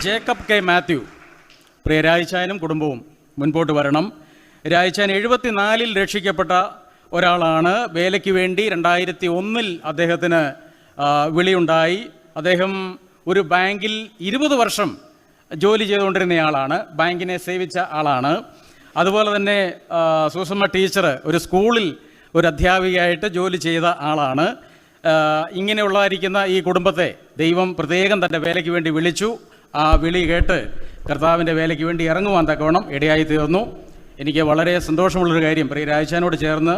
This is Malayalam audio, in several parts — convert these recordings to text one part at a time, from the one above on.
Jacob K Mathew. പ്രിയ രായിച്ചായനും കുടുംബവും മുൻപോട്ട് വരണം. രായിച്ചാൻ 74 രക്ഷിക്കപ്പെട്ട ഒരാളാണ്. വേലയ്ക്ക് വേണ്ടി 2001 അദ്ദേഹത്തിന് വിളിയുണ്ടായി. അദ്ദേഹം ഒരു ബാങ്കിൽ 20 വർഷം ജോലി ചെയ്തുകൊണ്ടിരുന്നയാളാണ്. ബാങ്കിനെ സേവിച്ച ആളാണ്. അതുപോലെ തന്നെ സൂസമ്മ ടീച്ചർ ഒരു സ്കൂളിൽ ഒരു അധ്യാപികയായിട്ട് ജോലി ചെയ്ത ആളാണ്. ഇങ്ങനെയുള്ളതായിരിക്കുന്ന ഈ കുടുംബത്തെ ദൈവം പ്രത്യേകം തൻ്റെ വേലയ്ക്ക് വേണ്ടി വിളിച്ചു. ആ വിളി കേട്ട് കർത്താവിൻ്റെ വേലയ്ക്ക് വേണ്ടി ഇറങ്ങുവാൻ തക്കവണ്ണം ഇടയായി തീർന്നു. എനിക്ക് വളരെ സന്തോഷമുള്ളൊരു കാര്യം, പ്രിയ രാജാനോട് ചേർന്ന്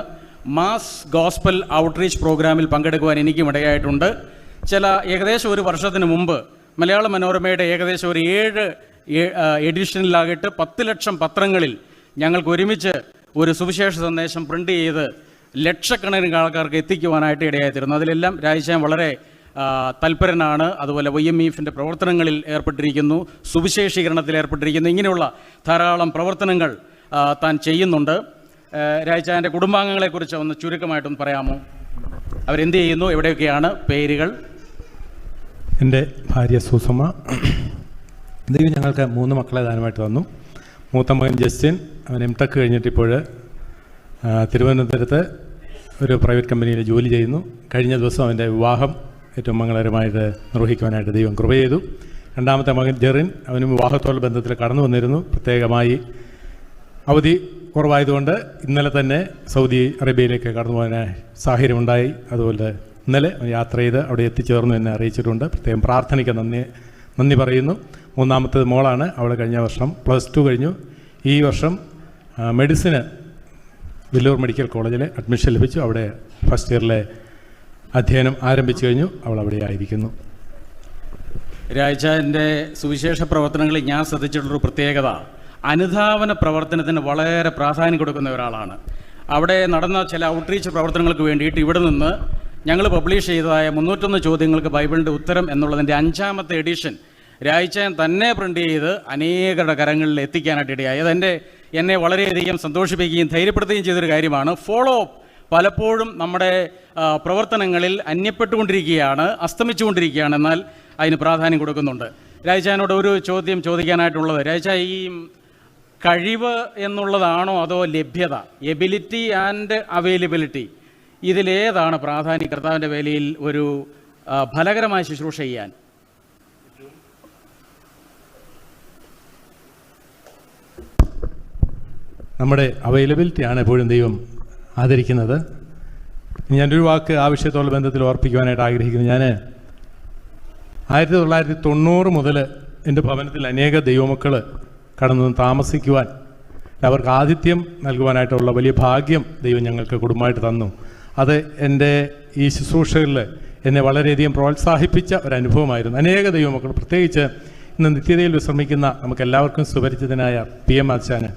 മാസ് ഗോസ്പൽ ഔട്ട്റീച്ച് പ്രോഗ്രാമിൽ പങ്കെടുക്കുവാൻ എനിക്കും ഇടയായിട്ടുണ്ട്. ഏകദേശം ഒരു വർഷത്തിന് മുമ്പ് മലയാള മനോരമയുടെ ഏകദേശം ഒരു 7 എഡിഷനിലാകട്ടെ 10 ലക്ഷം പത്രങ്ങളിൽ ഞങ്ങൾക്ക് ഒരുമിച്ച് ഒരു സുവിശേഷ സന്ദേശം പ്രിൻ്റ് ചെയ്ത് ലക്ഷക്കണക്കിന് ആൾക്കാർക്ക് എത്തിക്കുവാനായിട്ട് ഇടയായിത്തീരുന്നു. അതിലെല്ലാം രാജാൻ വളരെ തൽപരനാണ്. അതുപോലെ YMEFൻ്റെ പ്രവർത്തനങ്ങളിൽ ഏർപ്പെട്ടിരിക്കുന്നു, സുവിശേഷീകരണത്തിൽ ഏർപ്പെട്ടിരിക്കുന്നു. ഇങ്ങനെയുള്ള ധാരാളം പ്രവർത്തനങ്ങൾ താൻ ചെയ്യുന്നുണ്ട്. രാജാൻ്റെ കുടുംബാംഗങ്ങളെക്കുറിച്ച് ഒന്ന് ചുരുക്കമായിട്ടൊന്ന് പറയാമോ? അവരെന്ത് ചെയ്യുന്നു, എവിടെയൊക്കെയാണ്? പേരുകൾ. എൻ്റെ ഭാര്യ സൂസമ്മ. ദൈവം ഞങ്ങൾക്ക് 3 മക്കളെ ദാനമായിട്ട് തന്നു. മൂത്ത മകൻ ജസ്റ്റിൻ, അവൻ M.Tech കഴിഞ്ഞിട്ട് ഇപ്പോൾ തിരുവനന്തപുരത്ത് ഒരു പ്രൈവറ്റ് കമ്പനിയിൽ ജോലി ചെയ്യുന്നു. കഴിഞ്ഞ ദിവസം അവൻ്റെ വിവാഹം ഏറ്റവും മംഗളകരമായിട്ട് നിർവഹിക്കുവാനായിട്ട് ദൈവം കൃപ ചെയ്തു. രണ്ടാമത്തെ മകൻ ജെറിൻ, അവനും വിവാഹത്തോടുള്ള ബന്ധത്തിൽ കടന്നു വന്നിരുന്നു. പ്രത്യേകമായി അവധി കുറവായതുകൊണ്ട് ഇന്നലെ തന്നെ സൗദി അറേബ്യയിലേക്ക് കടന്നു പോകാൻ സാഹചര്യമുണ്ടായി. അതുപോലെ ഇന്നലെ യാത്ര ചെയ്ത് അവിടെ എത്തിച്ചേർന്നു എന്നെ അറിയിച്ചിട്ടുണ്ട്. പ്രത്യേകം പ്രാർത്ഥനയ്ക്ക് നന്ദി പറയുന്നു. മൂന്നാമത്തേത് മോളാണ്. അവൾ കഴിഞ്ഞ വർഷം +2 കഴിഞ്ഞു. ഈ വർഷം മെഡിസിന് വെല്ലൂർ മെഡിക്കൽ കോളേജിൽ അഡ്മിഷൻ ലഭിച്ചു. അവിടെ ഫസ്റ്റ് ഇയറിലെ അധ്യയനം ആരംഭിച്ചു കഴിഞ്ഞു. അവൾ അവിടെ ആയിരിക്കുന്നു. രാജാൻ്റെ സുവിശേഷ പ്രവർത്തനങ്ങളിൽ ഞാൻ ശ്രദ്ധിച്ചിട്ടുള്ളൊരു പ്രത്യേകത, അനുധാവന പ്രവർത്തനത്തിന് വളരെ പ്രാധാന്യം കൊടുക്കുന്ന ഒരാളാണ്. അവിടെ നടന്ന ചില ഔട്ട്റീച്ച് പ്രവർത്തനങ്ങൾക്ക് വേണ്ടിയിട്ട് ഇവിടെ നിന്ന് ഞങ്ങൾ പബ്ലിഷ് ചെയ്തതായ 301 ചോദ്യങ്ങൾക്ക് ബൈബിളിൻ്റെ ഉത്തരം എന്നുള്ളതിൻ്റെ 5ാമത്തെ എഡിഷൻ രായിച്ചാൻ തന്നെ പ്രിൻ്റ് ചെയ്ത് അനേകരുടെ കരങ്ങളിൽ എത്തിക്കാനായിട്ട് ഇടയായി. എന്നെ വളരെയധികം സന്തോഷിപ്പിക്കുകയും ധൈര്യപ്പെടുത്തുകയും ചെയ്തൊരു കാര്യമാണ്. ഫോളോ അപ്പ് പലപ്പോഴും നമ്മുടെ പ്രവർത്തനങ്ങളിൽ അന്യപ്പെട്ടുകൊണ്ടിരിക്കുകയാണ്, അസ്തമിച്ചുകൊണ്ടിരിക്കുകയാണ്. എന്നാൽ അതിന് പ്രാധാന്യം കൊടുക്കുന്നുണ്ട്. രായിച്ചാനോട് ഒരു ചോദ്യം ചോദിക്കാനായിട്ടുള്ളത്, രായിച്ചാ, ഈ കഴിവ് എന്നുള്ളതാണോ അതോ ലഭ്യത, എബിലിറ്റി ആൻഡ് അവൈലബിലിറ്റി, ഇതിലേതാണ് പ്രാധാന്യം കർത്താവിൻ്റെ വേലയിൽ ഒരു ഫലകരമായ ശുശ്രൂഷ ചെയ്യാൻ? നമ്മുടെ അവൈലബിലിറ്റിയാണ് എപ്പോഴും ദൈവം ആദരിക്കുന്നത്. ഞാനൊരു വാക്ക് ആ വിഷയത്തോടുള്ള ബന്ധത്തിൽ ഓർപ്പിക്കുവാനായിട്ട് ആഗ്രഹിക്കുന്നു. ഞാൻ 1990 മുതൽ എൻ്റെ ഭവനത്തിൽ അനേക ദൈവമക്കൾ കടന്നു താമസിക്കുവാൻ, അവർക്ക് ആതിഥ്യം നൽകുവാനായിട്ടുള്ള വലിയ ഭാഗ്യം ദൈവം ഞങ്ങൾക്ക് കുടുംബമായിട്ട് തന്നു. അത് എൻ്റെ ഈ ശുശ്രൂഷകളിൽ എന്നെ വളരെയധികം പ്രോത്സാഹിപ്പിച്ച ഒരനുഭവമായിരുന്നു. അനേക ദൈവമക്കൾ, പ്രത്യേകിച്ച് ഇന്ന് നിത്യതയിൽ വിശ്രമിക്കുന്ന നമുക്കെല്ലാവർക്കും സുപരിചിതനായ PM ആച്ചാന്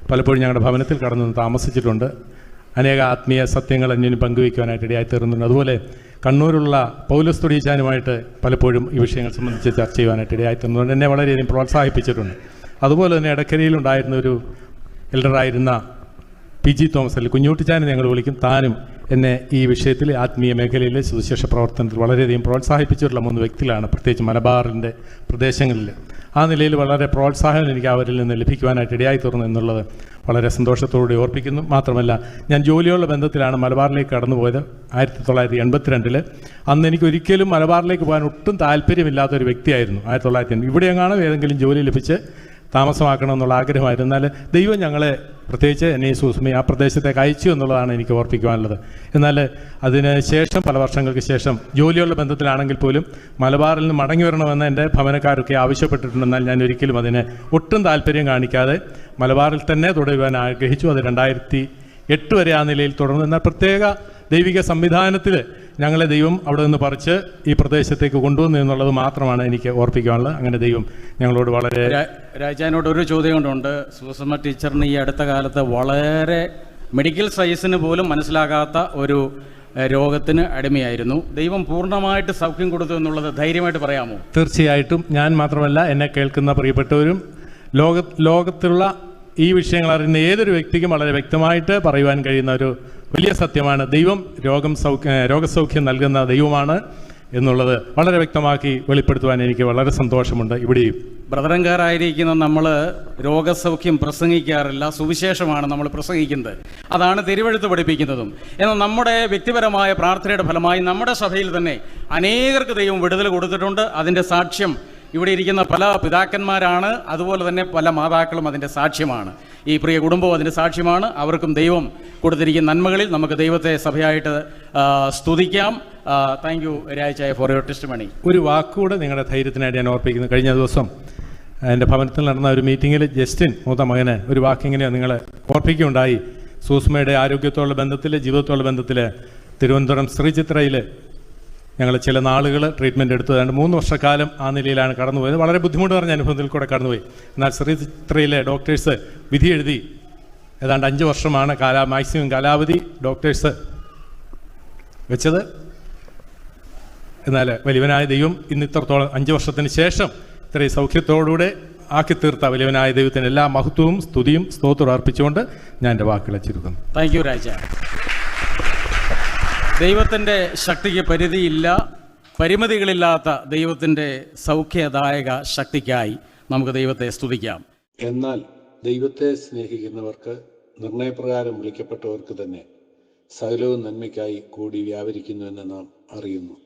പലപ്പോഴും ഞങ്ങളുടെ ഭവനത്തിൽ കടന്നു താമസിച്ചിട്ടുണ്ട്. അനേക ആത്മീയ സത്യങ്ങൾ അന്യോന്യം പങ്കുവയ്ക്കുവാനായിട്ട് ഇടയായി തീർന്നുണ്ട്. അതുപോലെ കണ്ണൂരുള്ള പൗലോസ് തൊടിയച്ചാനുമായിട്ട് പലപ്പോഴും ഈ വിഷയങ്ങൾ സംബന്ധിച്ച് ചർച്ച ചെയ്യുവാനായിട്ട് ഇടയായി തീർന്നുകൊണ്ട് എന്നെ വളരെയധികം പ്രോത്സാഹിപ്പിച്ചിട്ടുണ്ട്. അതുപോലെ തന്നെ ഇടക്കരയിലുണ്ടായിരുന്ന ഒരു എൽഡറായിരുന്ന PG തോമസ്, അല്ലെങ്കിൽ കുഞ്ഞൂട്ടിച്ചാനെ ഞങ്ങൾ വിളിക്കും, താനും എന്നെ ഈ വിഷയത്തിൽ ആത്മീയ മേഖലയിലെ സുവിശേഷ പ്രവർത്തനത്തിൽ വളരെയധികം പ്രോത്സാഹിപ്പിച്ചിട്ടുള്ള 3 വ്യക്തികളാണ്, പ്രത്യേകിച്ച് മലബാറിൻ്റെ പ്രദേശങ്ങളിൽ. ആ നിലയിൽ വളരെ പ്രോത്സാഹനം എനിക്ക് അവരിൽ നിന്ന് ലഭിക്കുവാനായിട്ട് ഇടയായി തീർന്നു എന്നുള്ളത് വളരെ സന്തോഷത്തോടെ ഓർപ്പിക്കുന്നു. മാത്രമല്ല, ഞാൻ ജോലിയുള്ള ബന്ധത്തിലാണ് മലബാറിലേക്ക് കടന്നുപോയത് 1982. അന്ന് എനിക്ക് ഒരിക്കലും മലബാറിലേക്ക് പോകാൻ ഒട്ടും താല്പര്യമില്ലാത്തൊരു വ്യക്തിയായിരുന്നു. 1980 ഇവിടെയെങ്ങാണോ ഏതെങ്കിലും ജോലി ലഭിച്ച് താമസമാക്കണമെന്നുള്ള ആഗ്രഹമായിരുന്നു. എന്നാൽ ദൈവം ഞങ്ങളെ, പ്രത്യേകിച്ച് എന്നെ സൂസ്മയെ ആ പ്രദേശത്തേക്ക് അയച്ചു എന്നുള്ളതാണ് എനിക്ക് ഓർപ്പിക്കുവാനുള്ളത്. എന്നാൽ അതിന് ശേഷം പല വർഷങ്ങൾക്ക് ശേഷം ജോലിയുള്ള ബന്ധത്തിലാണെങ്കിൽ പോലും മലബാറിൽ നിന്ന് മടങ്ങി വരണമെന്ന് എൻ്റെ ഭവനക്കാരൊക്കെ ആവശ്യപ്പെട്ടിട്ടുണ്ട്. എന്നാൽ ഞാൻ ഒരിക്കലും അതിന് ഒട്ടും താല്പര്യം കാണിക്കാതെ മലബാറിൽ തന്നെ തുടരുവാൻ ആഗ്രഹിച്ചു. അത് 2008 വരെ ആ നിലയിൽ തുടർന്നു. എന്നാൽ പ്രത്യേക ദൈവിക സംവിധാനത്തിൽ ഞങ്ങളെ ദൈവം അവിടെ നിന്ന് പറിച്ച് ഈ പ്രദേശത്തേക്ക് കൊണ്ടുവന്നു എന്നുള്ളത് മാത്രമാണ് എനിക്ക് ഓർപ്പിക്കാനുള്ളത്. അങ്ങനെ ദൈവം ഞങ്ങളോട് വളരെ. രാജാനോട് ഒരു ചോദ്യം കൊണ്ടുണ്ട്. സൂസമ്മ ടീച്ചറിന് ഈ അടുത്ത കാലത്ത് വളരെ മെഡിക്കൽ സയൻസിന് പോലും മനസ്സിലാകാത്ത ഒരു രോഗത്തിന് അടിമയായിരുന്നു. ദൈവം പൂർണ്ണമായിട്ട് സൗഖ്യം കൊടുത്തു എന്നുള്ളത് ധൈര്യമായിട്ട് പറയാമോ? തീർച്ചയായിട്ടും. ഞാൻ മാത്രമല്ല, എന്നെ കേൾക്കുന്ന പ്രിയപ്പെട്ടവരും ലോകത്തിലുള്ള ഈ വിഷയങ്ങൾ അറിയുന്ന ഏതൊരു വ്യക്തിക്കും വളരെ വ്യക്തമായിട്ട് പറയുവാൻ കഴിയുന്ന ഒരു വലിയ സത്യമാണ്. ദൈവം രോഗസൗഖ്യം നൽകുന്ന ദൈവമാണ്. എന്നുള്ളത് വളരെ വ്യക്തമാക്കി വെളിപ്പെടുത്തുവാൻ എനിക്ക് വളരെ സന്തോഷമുണ്ട്. ഇവിടെയും ബ്രദറൻകാരായിരിക്കുന്ന നമ്മൾ രോഗസൗഖ്യം പ്രസംഗിക്കാറില്ല, സുവിശേഷമാണ് നമ്മൾ പ്രസംഗിക്കുന്നത്. അതാണ് തിരുവെഴുത്ത് പഠിപ്പിക്കുന്നതും. എന്നാൽ നമ്മുടെ വ്യക്തിപരമായ പ്രാർത്ഥനയുടെ ഫലമായി നമ്മുടെ സഭയിൽ തന്നെ അനേകർക്ക് ദൈവം വിടുതൽ കൊടുത്തിട്ടുണ്ട്. അതിൻ്റെ സാക്ഷ്യം ഇവിടെ ഇരിക്കുന്ന പല പിതാക്കന്മാരാണ്, അതുപോലെ തന്നെ പല മാതാക്കളും അതിൻ്റെ സാക്ഷ്യമാണ്. ഈ പ്രിയ കുടുംബവും അതിൻ്റെ സാക്ഷ്യമാണ്. അവർക്കും ദൈവം കൊടുത്തിരിക്കുന്ന നന്മകളിൽ നമുക്ക് ദൈവത്തെ സഭയായിട്ട് സ്തുതിക്കാം. താങ്ക് യു രാജായ ഫോർ യുവർ ടെസ്റ്റിമണി. ഒരു വാക്കുകൂടെ നിങ്ങളുടെ ധൈര്യത്തിനായിട്ട് ഞാൻ ഓർപ്പിക്കുന്നു. കഴിഞ്ഞ ദിവസം എൻ്റെ ഭവനത്തിൽ നടന്ന ഒരു മീറ്റിങ്ങിൽ ജസ്റ്റിൻ മൂത്ത മകന് ഒരു വാക്കിങ്ങനെയാണ് നിങ്ങളെ ഓർപ്പിക്കുകയുണ്ടായി. സൂസ്മയുടെ ആരോഗ്യത്തോടുള്ള ബന്ധത്തിൽ, ജീവിതത്തോടുള്ള ബന്ധത്തിൽ തിരുവനന്തപുരം ശ്രീചിത്രയിൽ ഞങ്ങൾ ചില നാളുകൾ ട്രീറ്റ്മെൻറ്റ് എടുത്തു. 3 വർഷക്കാലം ആ നിലയിലാണ് കടന്നുപോയത്. വളരെ ബുദ്ധിമുട്ട് പറഞ്ഞ അനുഭവത്തിൽ കൂടെ കടന്നുപോയി. എന്നാൽ ശ്രീചിത്രയിലെ ഡോക്ടേഴ്സ് വിധി എഴുതി ഏതാണ്ട് 5 വർഷമാണ് മാക്സിമം കാലാവധി ഡോക്ടേഴ്സ് വെച്ചത്. എന്നാൽ വലിയവനായ ദൈവം ഇന്ന് ഇത്രത്തോളം 5 വർഷത്തിന് ശേഷം ഇത്രയും സൗഖ്യത്തോടുകൂടെ ആക്കി തീർത്ത വലിയവനായ ദൈവത്തിന് എല്ലാ മഹത്വവും സ്തുതിയും സ്തോത്രവും അർപ്പിച്ചുകൊണ്ട് ഞാൻ എൻ്റെ വാക്കുകളെ ചുരുക്കുന്നു. താങ്ക് യു രാജ. ദൈവത്തിൻ്റെ ശക്തിക്ക് പരിധിയില്ല. പരിമിതികളില്ലാത്ത ദൈവത്തിൻ്റെ സൗഖ്യദായക ശക്തിക്കായി നമുക്ക് ദൈവത്തെ സ്തുതിക്കാം. എന്നാൽ ദൈവത്തെ സ്നേഹിക്കുന്നവർക്ക്, നിർണയപ്രകാരം വിളിക്കപ്പെട്ടവർക്ക് തന്നെ സകലവും നന്മയ്ക്കായി കൂടി വ്യാപരിക്കുന്നുവെന്ന് നാം അറിയുന്നു.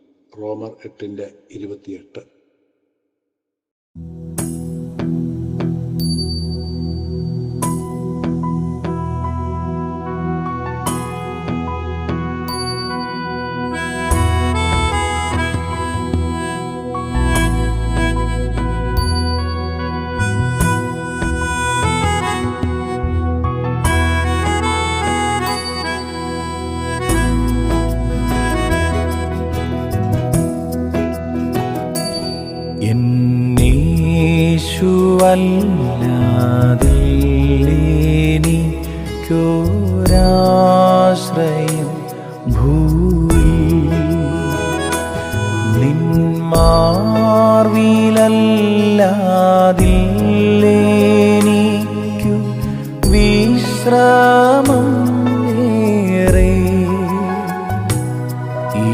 റോമർ 8:28. ോരാശ്രയം ഭൂയിൽ നിന്മാർവിലല്ലാതില്ലേനിക്കു വിശ്രമം ഏറെ. ഈ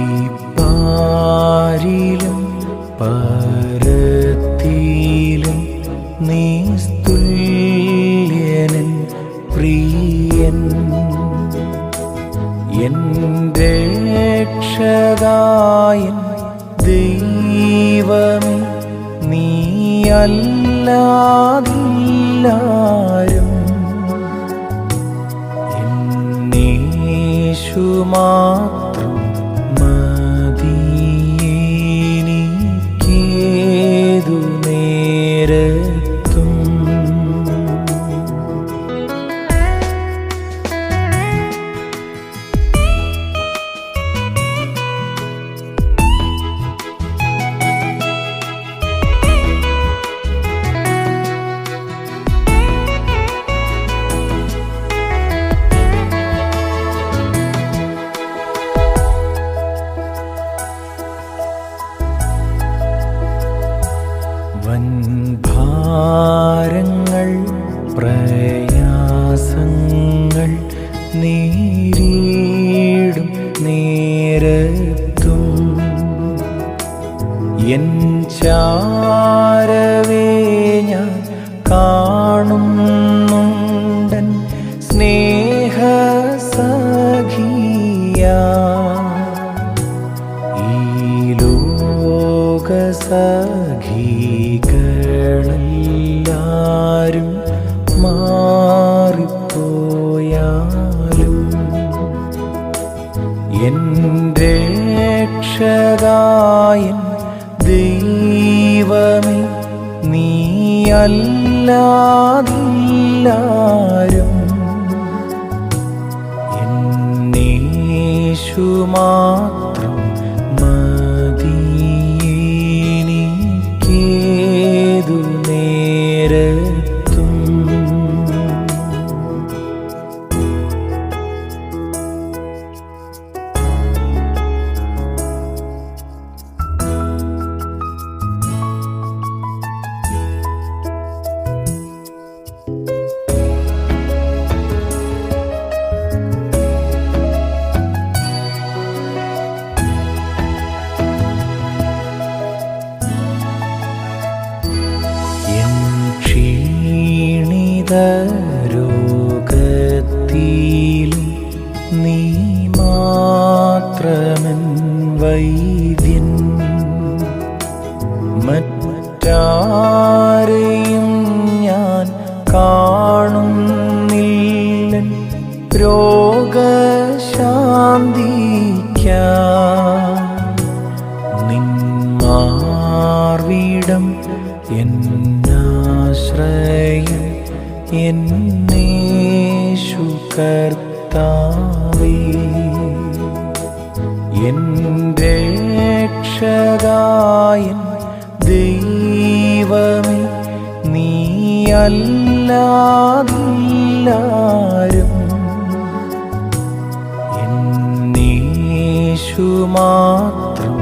പാരിലും പരത്തിലും നീ സ്തുല്യനൻ പ്രിയൻ. എൻ രക്ഷകായൻ ദൈവമേ, നീയല്ലാതില്ലാരും. എന്നേശു മാത്രം മതിയെനിക്കേതു നേരത്തും. വൻഭാരങ്ങൾ പ്രയാസങ്ങൾ നേരിടും നേരത്തും എൻ ചാരവേ ഞാൻ കാണുന്നുണ്ടൻ സ്നേഹസഖിയാ. ഈ ലോകസഖികളെല്ലാരും മാറിപ്പോയാലും എൻ രക്ഷകായൻ ദൈവമേ, നീയല്ലാതില്ലാരും. എന്നേശു മാത്രം മതിയെനിക്കേതു നേരത്തും. സകലരോഗത്തിലും നീ മാത്രമൻ വൈദ്യൻ. മറ്റാരെയും ഞാൻ കാണുന്നില്ലൻ രോഗശാന്തിക്കായി. നിൻ മാർവിടം എന്നാശ്രയം എന്നേശു കർത്താവേ. എൻ രക്ഷകായൻ ദൈവമേ, നീയല്ലാതില്ലാരും. എന്നേശു മാത്രം